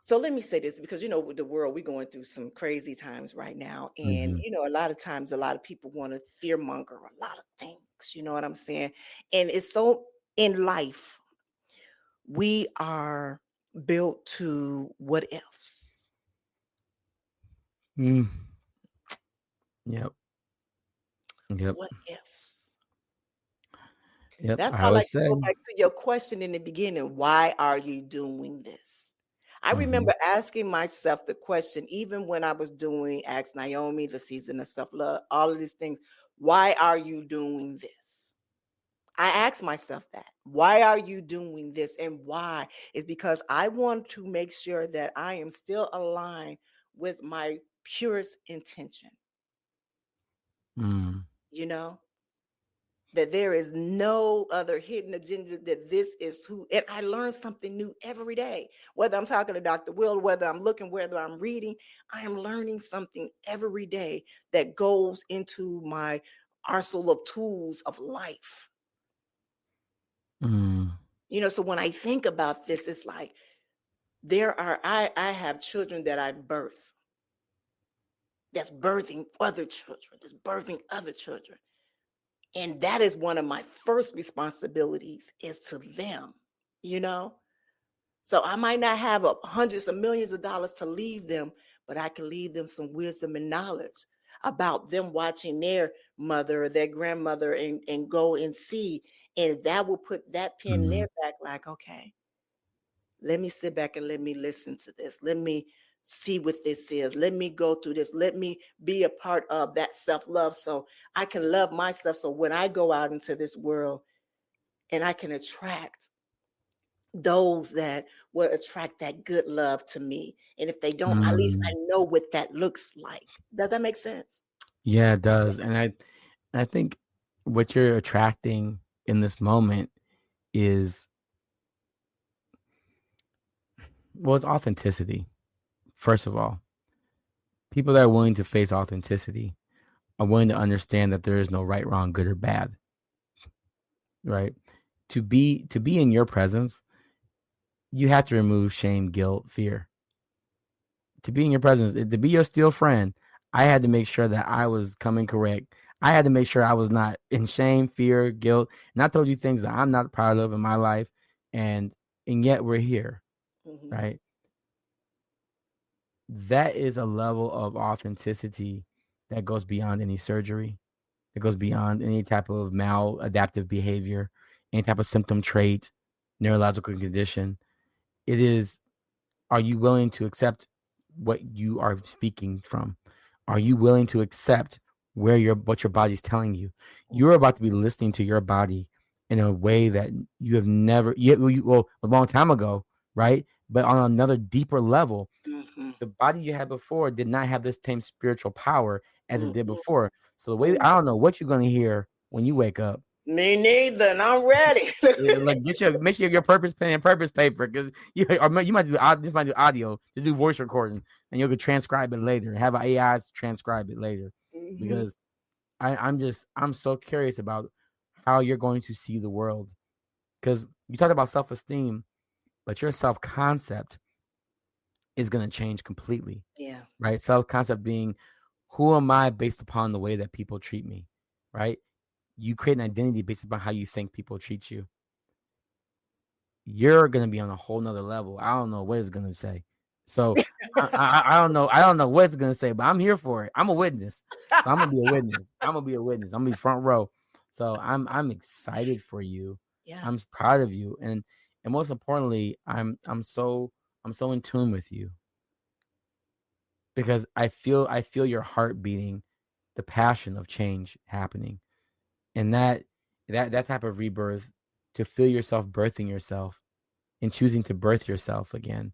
S4: So let me say this, because with the world, we're going through some crazy times right now. And
S7: Hmm.
S4: a lot of times a lot of people want to fearmonger a lot of things. You know what I'm saying? And it's so, in life, we are built to what ifs.
S7: Mm. Yep. Yep.
S4: What ifs?
S7: Yep.
S4: That's
S7: I
S4: why I like
S7: always
S4: to
S7: say.
S4: go back to your question in the beginning. Why are you doing this? I
S7: Hmm.
S4: remember asking myself the question, even when I was doing Ask Naomi, the season of self-love, all of these things. Why are you doing this? I asked myself that. Why are you doing this? And why? Is because I want to make sure that I am still aligned with my purest intention,
S7: Mm.
S4: you know? That there is no other hidden agenda, that this is who, and I learn something new every day. Whether I'm talking to Dr. Will, whether I'm looking, whether I'm reading, I am learning something every day that goes into my arsenal of tools of life.
S7: Mm.
S4: So when I think about this, it's like I have children that I birth, that's birthing other children, that's birthing other children. And that is one of my first responsibilities, is to them, you know? So I might not have hundreds of millions of dollars to leave them, but I can leave them some wisdom and knowledge about them watching their mother or their grandmother, and go and see. And that will put that pin in
S7: Mm.
S4: their back, like, okay, let me sit back and let me listen to this. Let me see what this is. Let me go through this. Let me be a part of that self-love, so I can love myself. So when I go out into this world, and I can attract those that will attract that good love to me. And if they don't, at least I
S7: Mm.
S4: know what that looks like. Does that make sense?
S7: Yeah, it does. And I think what you're attracting in this moment is, well, it's authenticity. First of all, people that are willing to face authenticity are willing to understand that there is no right, wrong, good or bad, right? To be in your presence, you have to remove shame, guilt, fear. To be in your presence, to be your still friend, I had to make sure that I was coming correct. I had to make sure I was not in shame, fear, guilt. And I told you things that I'm not proud of in my life, and yet we're here,
S4: Mhm.
S7: right? That is a level of authenticity that goes beyond any surgery, that goes beyond any type of maladaptive behavior, any type of symptom trait, neurological condition. It is, are you willing to accept what you are speaking from? Are you willing to accept what your body's telling you? You're about to be listening to your body in a way that you have never, well, a long time ago, right? But on another deeper level,
S4: Mhm.
S7: the body you had before did not have this same spiritual power as it did
S4: Mhm.
S7: before. So the way,
S4: Mhm.
S7: I don't know what you're going to hear when you wake up.
S4: Me neither, and I'm ready.
S7: Yeah, like make sure you have your purpose pen and purpose paper, because you might do audio, just do voice recording, and you can transcribe it later and have an AI transcribe it later.
S4: Mhm.
S7: Because I'm so curious about how you're going to see the world, because you talked about self-esteem, but your self-concept is going to change completely,
S4: Yeah.
S7: right? Self-concept being, who am I based upon the way that people treat me, right? You create an identity based upon how you think people treat you. You're gonna be on a whole nother level. I don't know what it's gonna say. So I don't know. I don't know what it's gonna say, but I'm here for it. I'm a witness. So I'm gonna be a witness. I'm gonna be a witness. I'm gonna be front row. So I'm excited for you.
S4: Yeah.
S7: I'm proud of you. And most importantly, I'm so in tune with you, because I feel your heart beating, the passion of change happening. And that type of rebirth, to feel yourself birthing yourself and choosing to birth yourself again,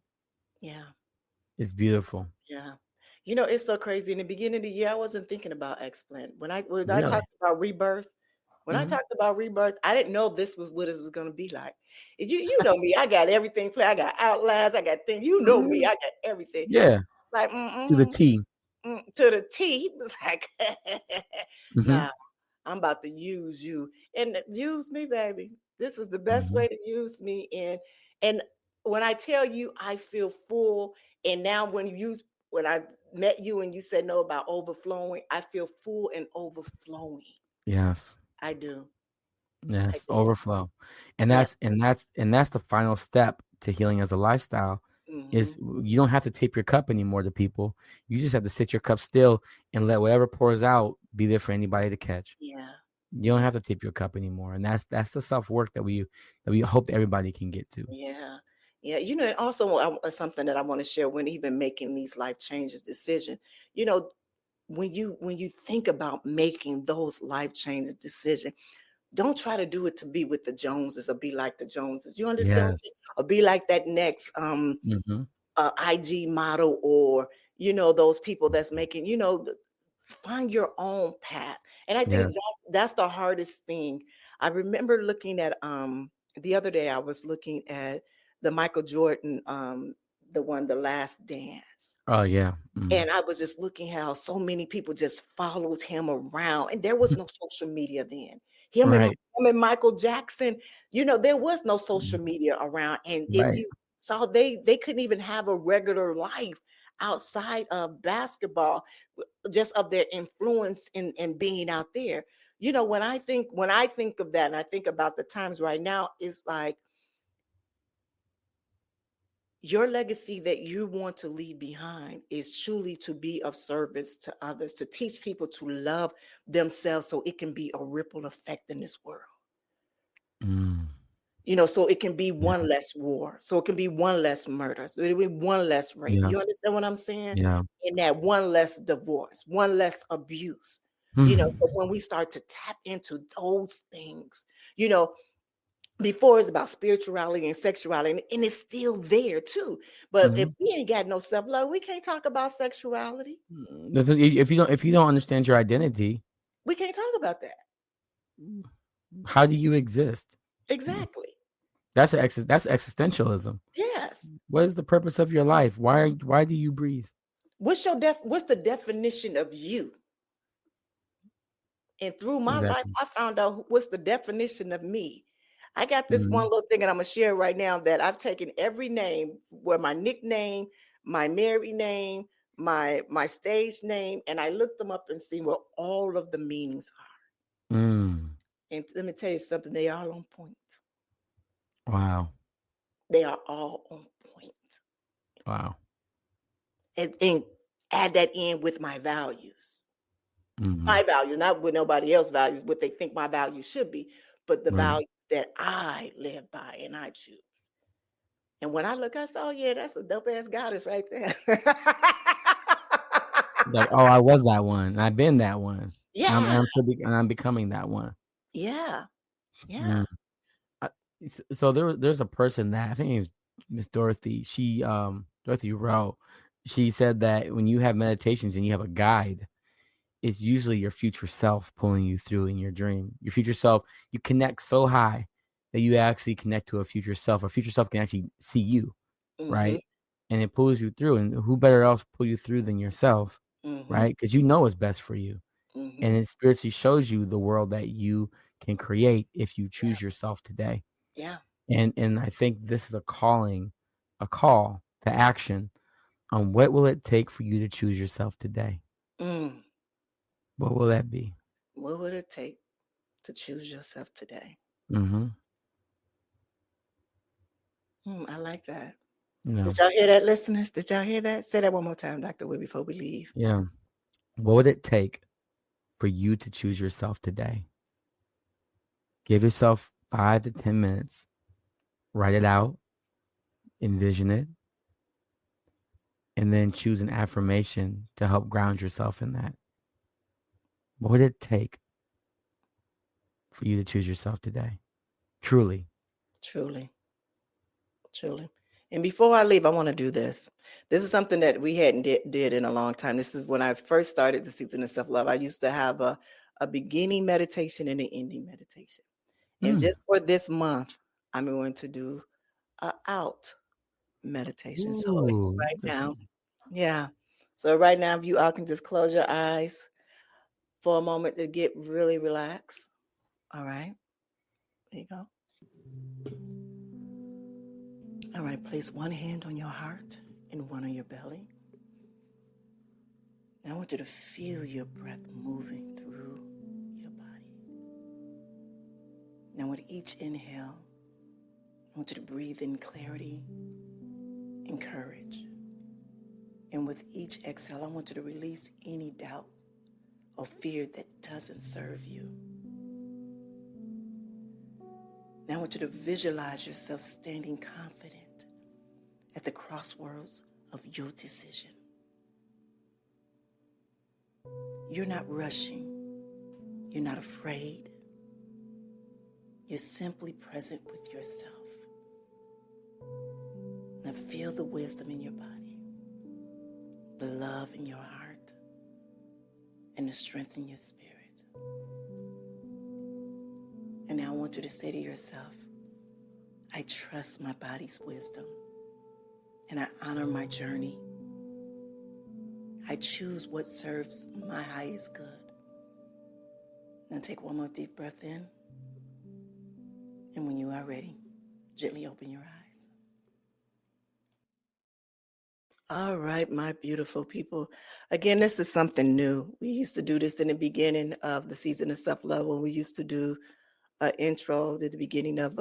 S4: Yeah.
S7: is beautiful.
S4: Yeah. It's so crazy. In the beginning of the year, I wasn't thinking about Explant. When I
S7: Really?
S4: talked about rebirth,
S7: Mhm.
S4: I didn't know this was what it was going to be like. You know me, I got everything planned. I got outlines, I got things. You know me,
S7: Mhm.
S4: I got everything.
S7: Yeah,
S4: Like,
S7: to the T.
S4: to the T. He was like,
S7: Mhm.
S4: nah, I'm about to use you, and use me, baby. This is the best
S7: Mhm.
S4: way to use me. And when I tell you I feel full, and now when I met you and you said no about overflowing, I feel full and overflowing.
S7: Yes.
S4: I do. I
S7: Yes.
S4: do.
S7: Overflow. And
S4: Yeah.
S7: that's the final step to healing as a lifestyle is you don't have to tip your cup anymore to people. You just have to sit your cup still and let whatever pours out be there for anybody to catch.
S4: Yeah.
S7: You don't have to tip your cup anymore. And that's the self-work that we hope everybody can get to.
S4: Yeah. Yeah. And also something that I want to share when even making these life changes decision, you know, when you think about making those life changes decisions, don't try to do it to be with the Joneses or be like the Joneses. You understand what I'm
S7: Yes.
S4: saying? Or be like that next
S7: Mm-hmm.
S4: IG model, or those people that's making, find your own path. And I think
S7: Yes.
S4: that's the hardest thing. I remember looking at the other day I was looking at the Michael Jordan the Last Dance.
S7: Oh yeah. Mm.
S4: And I was just looking how so many people just followed him around, and there was no social media then.
S7: Right.
S4: Him and Michael Jackson, there was no
S7: Mm.
S4: social media around. And if
S7: Right.
S4: you saw, they couldn't even have a regular life outside of basketball, just of their influence in being out there. When I think of that, and I think about the times right now, it's like your legacy that you want to leave behind is truly to be of service to others, to teach people to love themselves so it can be a ripple effect in this world.
S7: Mm.
S4: So it can be
S7: Yeah.
S4: one less war, so it can be one less murder, so it can be one less rape. You
S7: Yes.
S4: understand what I'm saying?
S7: Yeah.
S4: And that one less divorce, one less abuse.
S7: Mm.
S4: But when we start to tap into those things, you know, before it's about spirituality and sexuality, and it's still there too. But if
S7: Mhm.
S4: we ain't got no self-love, we can't talk about sexuality.
S7: If you don't understand your identity,
S4: We can't talk about that.
S7: how do you exist?
S4: Exactly.
S7: That's existentialism.
S4: Yes.
S7: What is the purpose of your life? Why do you breathe?
S4: What's the definition of you? And through my life,
S7: Exactly.
S4: I found out what's the definition of me. I got this one
S7: Mhm.
S4: little thing that I'm gonna share right now, that I've taken every name, where my nickname, my married name, my stage name, and I looked them up and see what all of the meanings are.
S7: Mm.
S4: And let me tell you something, they are on point.
S7: Wow.
S4: They are all on point.
S7: Wow.
S4: And add that in with my values.
S7: Mhm.
S4: My values, not what nobody else values, what they think my values should be, but the
S7: Right.
S4: values that I live by and I choose. And when I look, I saw, yeah, that's a dope ass goddess right there.
S7: Like, oh, I was that one. I've been that one.
S4: Yeah,
S7: And I'm becoming that one.
S4: yeah, yeah.
S7: Mm. I- So there's a person that I think it was Miss Dorothy. Dorothy Rowe. She said that when you have meditations and you have a guide, it's usually your future self pulling you through in your dream. Your future self, you connect so high that you actually connect to a future self. A future self can actually see you,
S4: Mm-hmm,
S7: right? And it pulls you through. And who better else pull you through than yourself,
S4: mm-hmm,
S7: right? Because you know what's best for you.
S4: mm-hmm.
S7: And it spiritually shows you the world that you can create if you
S4: Yeah,
S7: choose yourself today.
S4: yeah.
S7: And I think this is a call to action on what will it take for you to choose yourself today?
S4: Mm.
S7: What will that be?
S4: What would it take to choose yourself today?
S7: Mm-hmm.
S4: I like that.
S7: Yeah.
S4: Did y'all hear that, listeners? Did y'all hear that? Say that one more time, Dr. Wood, before we leave.
S7: Yeah. What would it take for you to choose yourself today? Give yourself 5 to 10 minutes. Write it out, envision it, and then choose an affirmation to help ground yourself in that. What would it take for you to choose yourself today? Truly.
S4: Truly, truly. And before I leave, I want to do this. This is something that we hadn't did in a long time. This is when I first started the season of self-love. I used to have a beginning meditation and an ending meditation. And
S7: Mm.
S4: just for this month, I'm going to do a out meditation. So
S7: Ooh,
S4: right now, yeah. So right now, if you all can just close your eyes for a moment to get really relaxed. All right. There you go. All right, place one hand on your heart and one on your belly. Now I want you to feel your breath moving through your body. Now with each inhale, I want you to breathe in clarity and courage. And with each exhale, I want you to release any doubt or fear that doesn't serve you. Now I want you to visualize yourself standing confident at the crossroads of your decision. You're not rushing. You're not afraid. You're simply present with yourself. Now feel the wisdom in your body, the love in your heart, and the strength in your spirit. And now I want you to say to yourself, I trust my body's wisdom, and I honor my journey. I choose what serves my highest good. Now take one more deep breath in. And when you are ready, gently open your eyes. All right, my beautiful people. Again, this is something new. We used to do this in the beginning of the season of self-love when we used to do an intro at the beginning of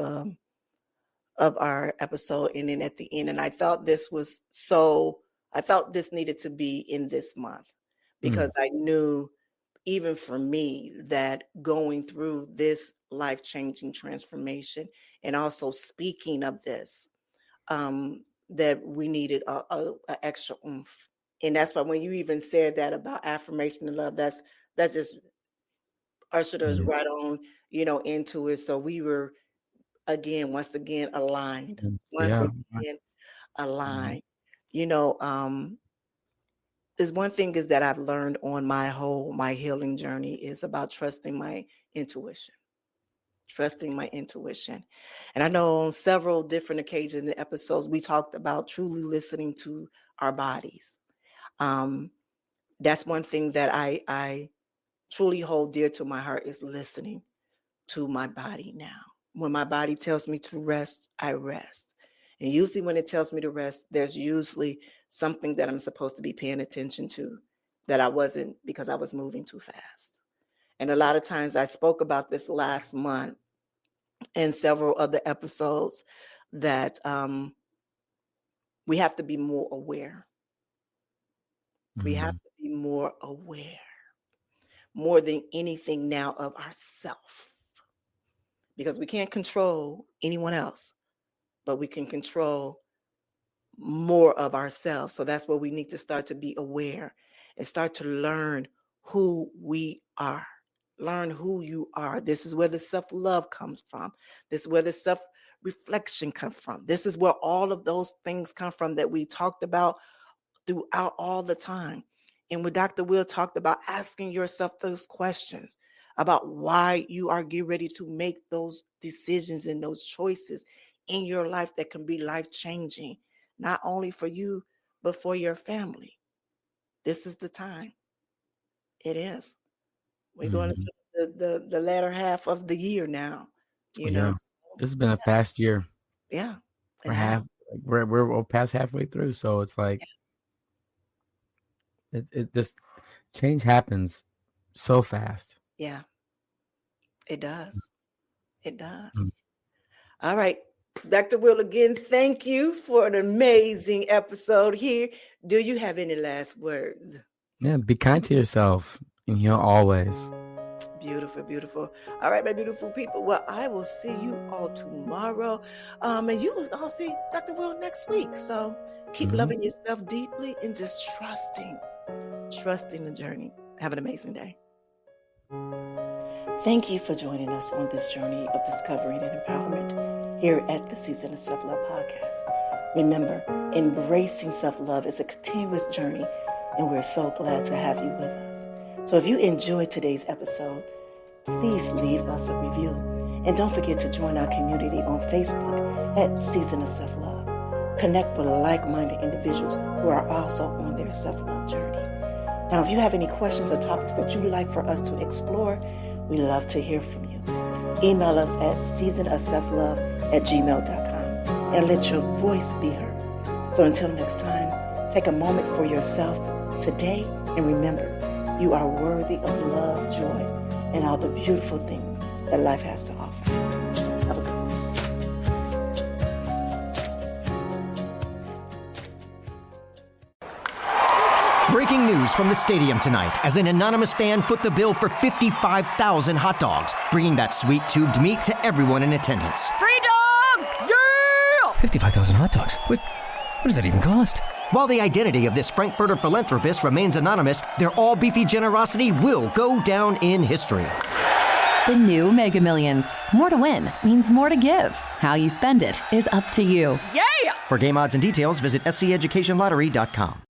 S4: our episode and then at the end. And I thought this needed to be in this month because I knew, even for me, that going through this life-changing transformation and also speaking of this, that we needed a extra oomph. And that's why when you even said that about affirmation and love, that's just ushered us right on, into it. So we were once again aligned. Aligned. There's one thing is that I've learned on my healing journey is about trusting my intuition. And I know on several different occasions and episodes, we talked about truly listening to our bodies. That's one thing that I truly hold dear to my heart is listening to my body now. When my body tells me to rest, I rest. And usually when it tells me to rest, there's usually something that I'm supposed to be paying attention to that I wasn't because I was moving too fast. And a lot of times I spoke about this last month in several other episodes that we have to be more aware. We have to be more aware, more than anything now, of ourselves. Because we can't control anyone else, but we can control more of ourselves. So that's where we need to start to be aware and start to learn who we are. Learn who you are. This is where the self-love comes from. This is where the self-reflection comes from. This is where all of those things come from that we talked about throughout all the time. And when Dr. Will talked about asking yourself those questions about why you are getting ready to make those decisions and those choices in your life that can be life-changing, not only for you, but for your family. This is the time. It is. We're going into the latter half of the year now.
S7: This has been a fast year.
S4: Yeah.
S7: We're past halfway through. So it's like this change happens so fast.
S4: Yeah. It does. It does. All right. Dr. Will, again, thank you for an amazing episode here. Do you have any last words?
S7: Yeah, be kind to yourself and heal always.
S4: Beautiful, beautiful. All right, my beautiful people. Well, I will see you all tomorrow. And you will all see Dr. Will next week. So keep loving yourself deeply and just trusting the journey. Have an amazing day. Thank you for joining us on this journey of discovery and empowerment here at the Season of Self-Love podcast. Remember, embracing self-love is a continuous journey, and we're so glad to have you with us. So if you enjoyed today's episode, please leave us a review. And don't forget to join our community on Facebook at Season of Self-Love. Connect with like-minded individuals who are also on their self-love journey. Now, if you have any questions or topics that you'd like for us to explore, we love to hear from you. Email us at seasonofselflove@gmail.com. and let your voice be heard. So until next time, take a moment for yourself today and remember, you are worthy of love, joy, and all the beautiful things that life has to offer. Have a good one.
S2: Breaking news from the stadium tonight as an anonymous fan foot the bill for 55,000 hot dogs, bringing that sweet tubed meat to everyone in attendance.
S3: Free dogs! Yeah!
S8: 55,000 hot dogs? What does that even cost?
S2: While the identity of this Frankfurter philanthropist remains anonymous, their all-beefy generosity will go down in history.
S3: The new Mega Millions. More to win means more to give. How you spend it is up to you.
S2: For game odds and details, visit sceducationlottery.com.